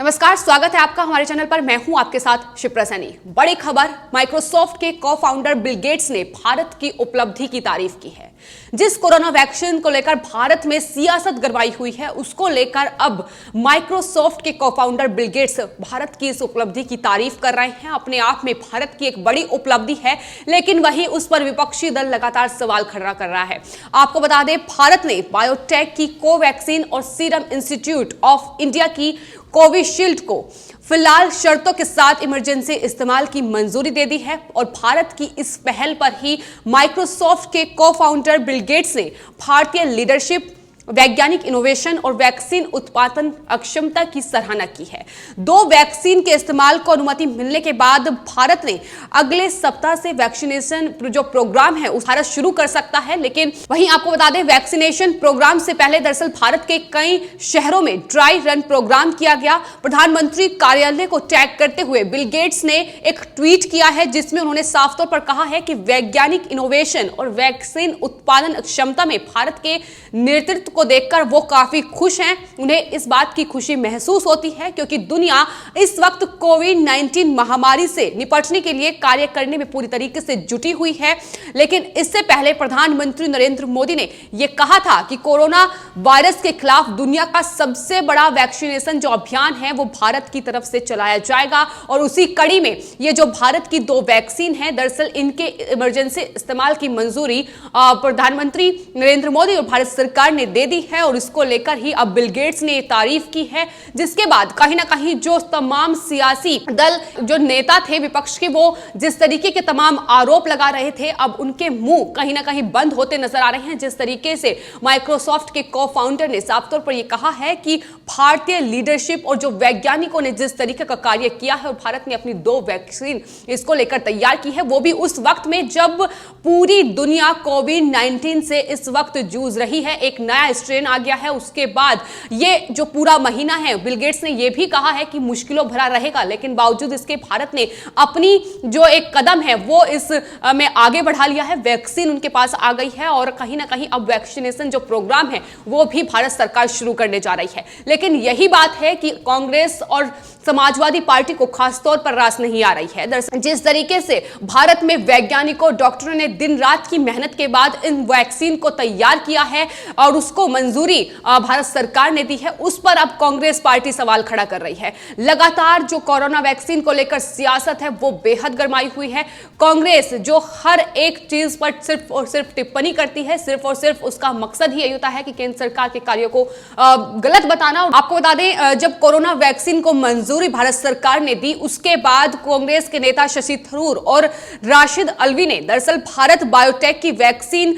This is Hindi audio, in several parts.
नमस्कार, स्वागत है आपका हमारे चैनल पर। मैं हूं आपके साथ शिप्रा सैनी। बड़ी खबर, माइक्रोसॉफ्ट के को-फाउंडर बिल गेट्स ने भारत की उपलब्धि की तारीफ की है। जिस कोरोना वैक्सीन को लेकर भारत में सियासत गरमाई हुई है, उसको लेकर अब माइक्रोसॉफ्ट के को-फाउंडर बिल गेट्स भारत की इस उपलब्धि की तारीफ कर रहे हैं। अपने आप में भारत की एक बड़ी उपलब्धि है, लेकिन वहीं उस पर विपक्षी दल लगातार सवाल खड़ा कर रहा है। आपको बता दें, भारत ने बायोटेक की कोवैक्सीन और सीरम इंस्टीट्यूट ऑफ इंडिया की कोविशील्ड को फिलहाल शर्तों के साथ इमरजेंसी इस्तेमाल की मंजूरी दे दी है। और भारत की इस पहल पर ही माइक्रोसॉफ्ट के को-फाउंडर बिल गेट्स ने भारतीय लीडरशिप, वैज्ञानिक इनोवेशन और वैक्सीन उत्पादन अक्षमता की सराहना की है। 2 वैक्सीन के इस्तेमाल को अनुमति मिलने के बाद भारत ने अगले सप्ताह से वैक्सीनेशन जो प्रोग्राम है उस भारत शुरू कर सकता है। लेकिन वहीं आपको बता दें, वैक्सीनेशन प्रोग्राम से पहले दरअसल भारत के कई शहरों में ड्राई रन प्रोग्राम किया गया। प्रधानमंत्री कार्यालय को टैग करते हुए बिल गेट्स ने एक ट्वीट किया है, जिसमें उन्होंने साफ तौर पर कहा है कि वैज्ञानिक इनोवेशन और वैक्सीन उत्पादन क्षमता में भारत के नेतृत्व को देखकर वो काफी खुश हैं। उन्हें इस बात की खुशी महसूस होती है क्योंकि दुनिया इस वक्त कोविड-19 महामारी से निपटने के लिए कार्य करने में पूरी तरीके से जुटी हुई है। लेकिन इससे पहले प्रधानमंत्री नरेंद्र मोदी ने यह कहा था कि कोरोना वायरस के खिलाफ दुनिया का सबसे बड़ा वैक्सीनेशन जो अभियान है वो भारत की तरफ से चलाया जाएगा। और उसी कड़ी में ये जो भारत की 2 वैक्सीन है, दरअसल इनके इमरजेंसी इस्तेमाल की मंजूरी प्रधानमंत्री नरेंद्र मोदी और भारत सरकार ने दे दी है। और इसको लेकर ही अब बिल गेट्स ने तारीफ की है, जिसके बाद कहीं ना कहीं जो तमाम सियासी दल, जो नेता थे विपक्ष के, वो जिस तरीके के तमाम आरोप लगा रहे थे, अब उनके मुंह कहीं ना कहीं बंद होते नजर आ रहे हैं। जिस तरीके से माइक्रोसॉफ्ट के को-फाउंडर ने साफ तौर पर यह कहा है कि भारतीय लीडरशिप और जो वैज्ञानिकों ने जिस तरीके का कार्य किया है और भारत ने अपनी 2 वैक्सीन इसको लेकर तैयार की है, वो भी उस वक्त में जब पूरी दुनिया कोविड-19 से इस वक्त जूझ रही है। एक नया स्ट्रेन आ गया है। उसके बाद ये जो पूरा महीना है, बिल गेट्स ने यह भी कहा है कि मुश्किलों भरा रहेगा, लेकिन बावजूद इसके भारत ने अपनी जो एक कदम है वो इस में आगे बढ़ा लिया है। वैक्सीन उनके पास आ गई है और कहीं ना कहीं अब वैक्सीनेशन जो प्रोग्राम है वो भी भारत सरकार शुरू करने जा रही है। लेकिन यही बात है कि कांग्रेस और समाजवादी पार्टी को खासतौर पर रास नहीं आ रही है। दरअसल जिस तरीके से भारत में वैज्ञानिकों, डॉक्टरों ने दिन रात की मेहनत के बाद इन वैक्सीन को तैयार किया है और उसको मंजूरी भारत सरकार ने दी है, उस पर अब कांग्रेस पार्टी सवाल खड़ा कर रही है। लगातार जो कोरोना वैक्सीन को लेकर सियासत है वो बेहद गरमाई हुई है। कांग्रेस जो हर एक चीज पर सिर्फ और सिर्फ टिप्पणी करती है, सिर्फ और सिर्फ उसका मकसद ही यही होता है कि केंद्र सरकार के कार्यों को गलत बताना। आपको बता दें, जब कोरोना वैक्सीन को मंजूरी भारत सरकार ने दी, उसके बाद कांग्रेस के नेता शशि थरूर और राशिद अल्वी ने दरअसल भारत बायोटेक की वैक्सीन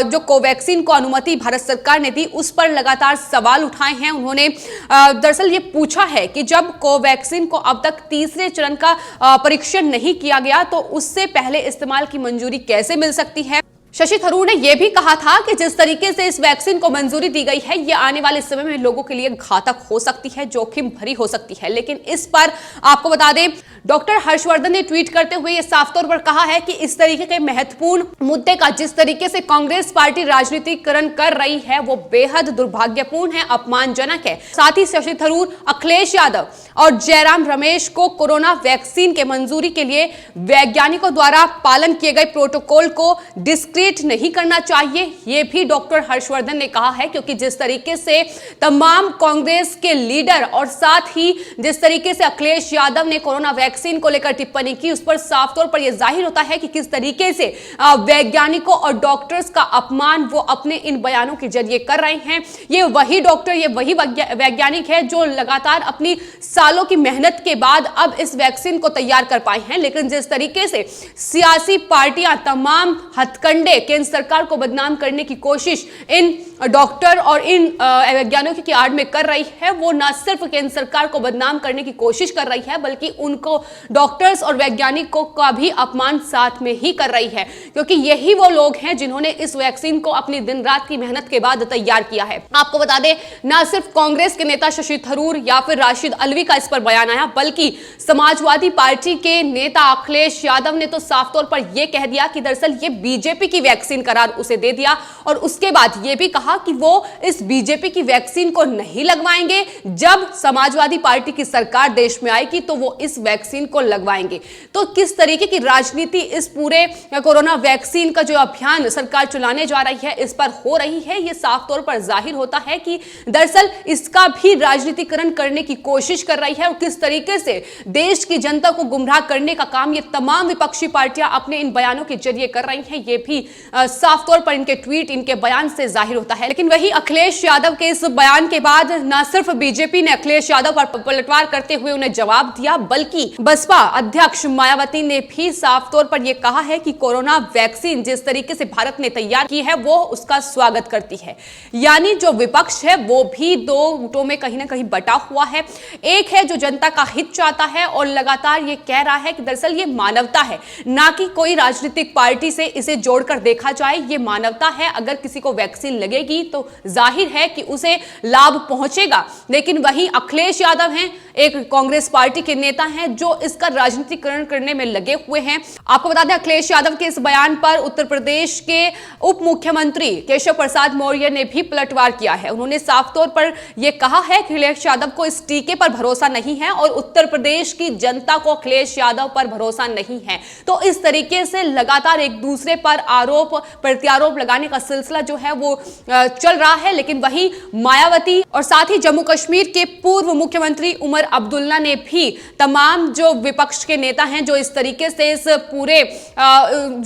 जो कोवैक्सीन को अनुमति भारत सरकार ने दी, उस पर लगातार सवाल उठाए हैं। उन्होंने दरअसल ये पूछा है कि जब कोवैक्सीन को अब तक तीसरे चरण का परीक्षण नहीं किया गया तो उससे पहले इस्तेमाल की मंजूरी कैसे मिल सकती है। शशि थरूर ने यह भी कहा था कि जिस तरीके से इस वैक्सीन को मंजूरी दी गई है, यह आने वाले समय में लोगों के लिए घातक हो सकती है, जोखिम भरी हो सकती है। लेकिन इस पर आपको बता दें, डॉक्टर हर्षवर्धन ने ट्वीट करते हुए यह साफ तौर पर कहा है कि इस तरीके के महत्वपूर्ण मुद्दे का जिस तरीके से कांग्रेस पार्टी राजनीतिकरण कर रही है वो बेहद दुर्भाग्यपूर्ण है, अपमानजनक है। साथ ही शशि थरूर, अखिलेश यादव और जयराम रमेश को कोरोना वैक्सीन के मंजूरी के लिए वैज्ञानिकों द्वारा पालन किए गए प्रोटोकॉल को डिस्क्रेडिट नहीं करना चाहिए, यह भी डॉक्टर हर्षवर्धन ने कहा है। क्योंकि जिस तरीके से तमाम कांग्रेस के लीडर और साथ ही जिस तरीके से अखिलेश यादव ने कोरोना वैक्सीन को लेकर टिप्पणी की, उस पर साफ तौर पर यह जाहिर होता है कि किस तरीके से वैज्ञानिकों और डॉक्टर्स का अपमान वो अपने इन बयानों के जरिए कर रहे हैं। ये वही डॉक्टर, ये वही वैज्ञानिक है जो लगातार अपनी सालों की मेहनत के बाद अब इस वैक्सीन को तैयार कर पाए हैं। लेकिन जिस तरीके से सियासी पार्टियां तमाम हथकंडे केंद्र सरकार को बदनाम करने की कोशिश इन डॉक्टर और इन वैज्ञानिकों की आड़ में कर रही है, वो न सिर्फ केंद्र सरकार को बदनाम करने की कोशिश कर रही है, बल्कि उनको डॉक्टर्स और वैज्ञानिकों का भी अपमान साथ में ही कर रही है। क्योंकि यही वो लोग हैं जिन्होंने इस वैक्सीन को अपनी दिन रात की मेहनत के बाद तैयार किया है। आपको बता दें, न सिर्फ कांग्रेस के नेता शशि थरूर या फिर राशिद अल्वी का इस पर बयान आया, बल्कि समाजवादी पार्टी के नेता अखिलेश यादव ने तो साफ तौर पर यह कह दिया कि दरअसल ये बीजेपी की वैक्सीन करार उसे दे दिया और उसके बाद यह भी कहा कि वो इस बीजेपी की वैक्सीन को नहीं लगवाएंगे। जब समाजवादी पार्टी की सरकार देश में आएगी तो वो इस वैक्सीन को लगवाएंगे। तो किस तरीके की राजनीति इस पूरे कोरोना वैक्सीन का जो अभियान सरकार चलाने जा रही है इस पर हो रही है, यह साफ तौर पर जाहिर होता है कि दरअसल इसका भी राजनीतिकरण करने की कोशिश कर रही है और किस तरीके से देश की जनता को गुमराह करने का काम ये तमाम विपक्षी पार्टियां अपने इन बयानों के जरिए कर रही हैं, ये भी साफ तौर पर इनके ट्वीट, इनके बयान से जाहिर होता है। लेकिन वही अखिलेश यादव के इस बयान के बाद न सिर्फ बीजेपी ने अखिलेश यादव पर पलटवार करते हुए उन्हें जवाब दिया, बल्कि बसपा अध्यक्ष मायावती ने भी साफ तौर पर यह कहा है कि कोरोना वैक्सीन जिस तरीके से भारत ने तैयार की है वो उसका स्वागत करती है। यानी जो विपक्ष है वो भी दो गुटों में कहीं ना कहीं बटा हुआ है। एक है जो जनता का हित चाहता है और लगातार ये कह रहा है कि दरअसल ये मानवता है, ना कि कोई राजनीतिक पार्टी से इसे जोड़कर देखा जाए। ये मानवता है, अगर किसी को वैक्सीन लगेगी तो जाहिर है कि उसे लाभ पहुंचेगा। लेकिन वही अखिलेश यादव हैं, एक कांग्रेस पार्टी के नेता हैं जो इसका राजनीतिकरण करने में लगे हुए हैं। आपको बता दें अखिलेश यादव के इस बयान पर उत्तर प्रदेश के उप मुख्यमंत्री केशव प्रसाद मौर्य ने भी पलटवार किया है। उन्होंने साफ तौर पर यह कहा है कि अखिलेश यादव को इस टीके पर भरोसा नहीं है और उत्तर प्रदेश की जनता को अखिलेश यादव पर भरोसा नहीं है। तो इस तरीके से लगातार एक दूसरे पर आरोप प्रत्यारोप लगाने का सिलसिला जो है वो चल रहा है। लेकिन वही मायावती और साथ ही जम्मू कश्मीर के पूर्व मुख्यमंत्री उमर अब्दुल्ला ने भी तमाम जो विपक्ष के नेता हैं जो इस तरीके से इस पूरे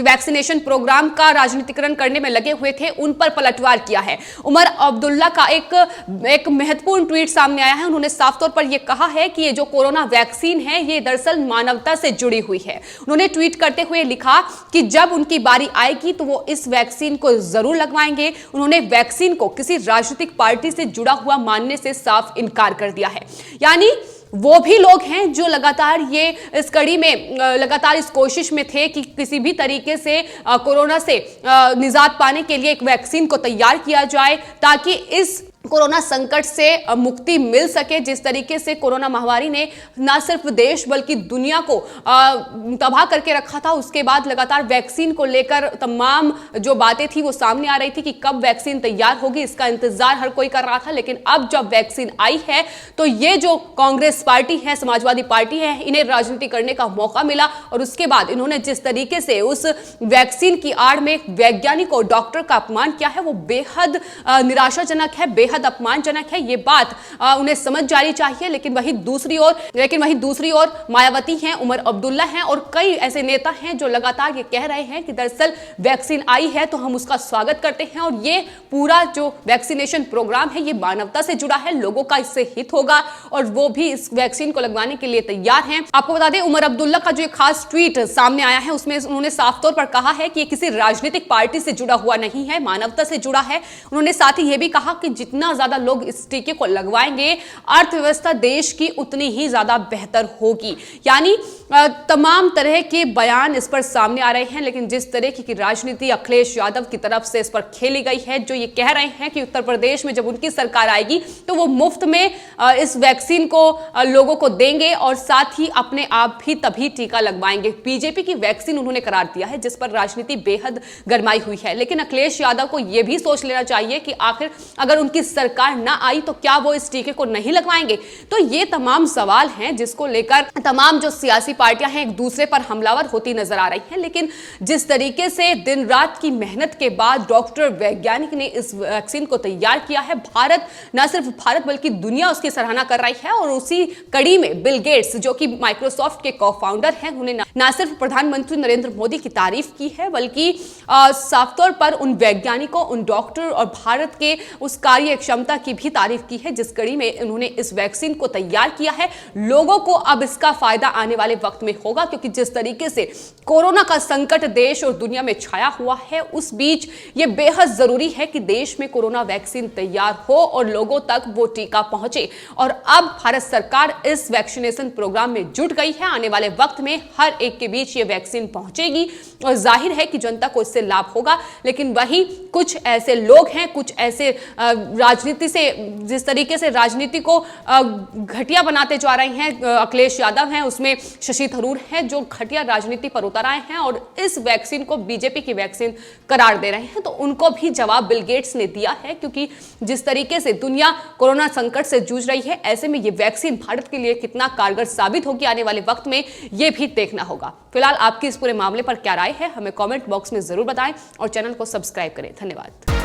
वैक्सीनेशन प्रोग्राम का राजनीतिकरण करने में लगे हुए थे उन पर पलटवार किया है। उमर अब्दुल्ला का एक महत्वपूर्ण ट्वीट सामने आया है। उन्होंने साफ तौर पर यह कहा है कि ये जो कोरोना वैक्सीन है ये दरअसल मानवता से जुड़ी हुई है। उन्होंने ट्वीट करते हुए लिखा कि जब उनकी बारी आएगी तो वो इस वैक्सीन को जरूर लगवाएंगे। उन्होंने वैक्सीन को किसी राजनीतिक पार्टी से जुड़ा हुआ मानने से साफ इनकार कर दिया है। यानी वो भी लोग हैं जो लगातार ये इस कड़ी में लगातार इस कोशिश में थे कि किसी भी तरीके से कोरोना से निजात पाने के लिए एक वैक्सीन को तैयार किया जाए ताकि इस कोरोना संकट से मुक्ति मिल सके। जिस तरीके से कोरोना महामारी ने न सिर्फ देश बल्कि दुनिया को तबाह करके रखा था, उसके बाद लगातार वैक्सीन को लेकर तमाम जो बातें थी वो सामने आ रही थी कि कब वैक्सीन तैयार होगी, इसका इंतजार हर कोई कर रहा था। लेकिन अब जब वैक्सीन आई है तो ये जो कांग्रेस पार्टी है, समाजवादी पार्टी है, इन्हें राजनीति करने का मौका मिला और उसके बाद इन्होंने जिस तरीके से उस वैक्सीन की आड़ में वैज्ञानिक और डॉक्टर का अपमान किया है वो बेहद निराशाजनक है, बेहद अपमानजनक है। ये बात उन्हें समझ जानी चाहिए। लेकिन वही दूसरी ओर मायावती हैं, उमर अब्दुल्ला हैं और कई ऐसे नेता हैं जो लगातार ये कह रहे हैं कि दरअसल वैक्सीन आई है तो हम उसका स्वागत करते हैं और ये पूरा जो वैक्सीनेशन प्रोग्राम है ये मानवता से जुड़ा है, लोगों का इससे हित होगा और वो भी इस वैक्सीन को लगवाने के लिए तैयार हैं। आपको बता दें उमर अब्दुल्ला का जो खास ट्वीट सामने आया है उसमें उन्होंने साफ तौर पर कहा है कि ये किसी राजनीतिक पार्टी से जुड़ा हुआ नहीं है, मानवता से जुड़ा है। उन्होंने साथ ही ये भी कहा कि जितना ज्यादा लोग इस टीके को लगवाएंगे अर्थव्यवस्था देश की उतनी ही ज्यादा बेहतर होगी। यानी तमाम तरह के बयान इस पर सामने आ रहे हैं। लेकिन जिस तरह की राजनीति अखिलेश यादव की तरफ से इस पर खेली गई है, जो ये कह रहे हैं कि उत्तर प्रदेश में जब उनकी सरकार आएगी तो वो मुफ्त में इस वैक्सीन को लोगों को देंगे और साथ ही अपने आप भी तभी टीका लगवाएंगे। बीजेपी की वैक्सीन उन्होंने करार दिया है जिस पर राजनीति बेहद गरमाई हुई है। लेकिन अखिलेश यादव को यह भी सोच लेना चाहिए कि आखिर अगर उनकी सरकार ना आई तो क्या वो इस टीके को नहीं लगवाएंगे। तो ये तमाम सवाल हैं जिसको लेकर तमाम जो सियासी पार्टियां हैं एक दूसरे पर हमलावर होती नजर आ रही हैं। लेकिन जिस तरीके से दिन रात की मेहनत के बाद डॉक्टर वैज्ञानिक ने इस वैक्सीन को तैयार किया है, भारत न सिर्फ भारत बल्कि दुनिया उसकी सराहना कर रही है। और उसी कड़ी में बिल गेट्स जो कि माइक्रोसॉफ्ट के को-फाउंडर हैं, उन्होंने न सिर्फ प्रधानमंत्री नरेंद्र मोदी की तारीफ की है बल्कि साफ तौर पर उन वैज्ञानिकों, उन डॉक्टर और भारत के उस कार्य क्षमता की भी तारीफ की है जिस कड़ी में उन्होंने इस वैक्सीन को तैयार किया है। लोगों को अब इसका फायदा आने वाले वक्त में होगा क्योंकि जिस तरीके से कोरोना का संकट देश और दुनिया में छाया हुआ है उस बीच यह बेहद जरूरी है कि देश में कोरोना वैक्सीन तैयार हो और लोगों तक वो टीका पहुंचे। और अब भारत सरकार इस वैक्सीनेशन प्रोग्राम में जुट गई है। आने वाले वक्त में हर एक के बीच ये वैक्सीन पहुंचेगी और जाहिर है कि जनता को इससे लाभ होगा। लेकिन वही कुछ ऐसे लोग हैं, कुछ ऐसे राजनीति से जिस तरीके से राजनीति को घटिया बनाते जा रहे हैं, अखिलेश यादव हैं, उसमें शशि शशि थरूर हैं जो घटिया राजनीति पर उतर आए हैं और इस वैक्सीन को बीजेपी की वैक्सीन करार दे रहे हैं, तो उनको भी जवाब बिल गेट्स ने दिया है, क्योंकि जिस तरीके से दुनिया कोरोना संकट से जूझ रही है, ऐसे में ये वैक्सीन भारत के लिए कितना कारगर साबित होगी आने वाले वक्त में, ये भी देखना होगा। फिलहाल आपकी इस पूरे मामले पर क्या राय है, हमें कमेंट बॉक्स में जरूर बताएं और चैनल को सब्सक्राइब करें। धन्यवाद।